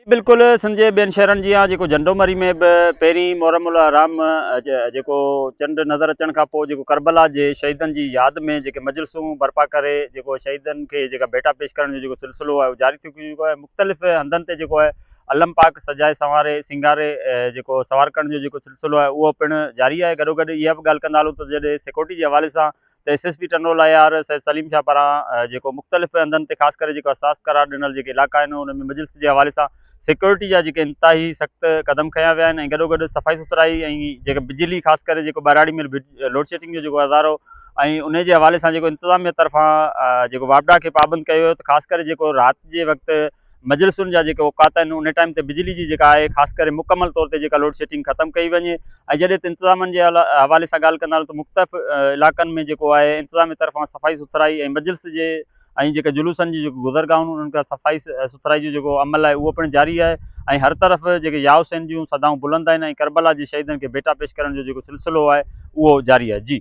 बिल्कुलु संजय ॿियनि शहरनि जी आहे। जेको झंडोमरी में बि पहिरीं मोहरम राम जेको चंड नज़र अचण खां पोइ जेको करबला जे शहीदनि जी यादि में जेके मजलिसूं बर्पा करे जेको शहीदनि खे जेका भेटा पेश करण जो जेको सिलसिलो आहे उहो जारी थी चुको आहे। मुख़्तलिफ़ हंधनि ते जेको आहे अलम पाक सजाए संवारे सिंगारे जेको सवार करण जो जेको सिलसिलो आहे उहो पिणु जारी आहे। गॾोगॾु इहा बि ॻाल्हि कंदा हलूं त जॾहिं सिक्योरिटी जे हवाले सां त SSP टंडोल आर सैयद सलीम शाह पारां जेको मुख़्तलिफ़ हंधनि ते ख़ासि करे जेको असास करार ॾिनल जेके इलाइक़ा आहिनि उन में मजलिस जे हवाले सां सिक्योरिटी जा जेके इंतिहाई सख़्तु क़दम खयां विया आहिनि। ऐं गॾोगॾु सफ़ाई सुथराई ऐं जेका बिजली ख़ासि करे जेको ॿाराड़ी में लोड शेडिंग जो जेको हज़ारो ऐं उन जे हवाले सां जेको इंतिज़ामिया तरफ़ां जेको वापडा खे पाबंद कयो वियो त ख़ासि करे जेको राति जे वक़्तु मजलिसुनि जा जेके औकात आहिनि उन टाइम ते बिजली जी जेका आहे ख़ासि करे मुकमल तौर ते जेका लोड शेडिंग ख़तमु कई वञे। ऐं जॾहिं त इंतिज़ामनि जे हवाले सां ॻाल्हि कंदा त मुख़्तलिफ़ इलाइक़नि में जेको आहे इंतिज़ामिया तरफ़ां सफ़ाई सुथराई ऐं मजलिस जे ऐं जेके जुलूसनि जी जेको गुज़रगाहूं उन्हनि खां सफ़ाई सुथराई जो जेको अमल आहे उहो पिणु जारी आहे। ऐं हर तरफ़ जेके याउसैन जूं सदाऊं बुलंद आहिनि ऐं करबला जे शहीदनि खे भेटा पेश करण जो जेको सिलसिलो आहे उहो जारी आहे। जी।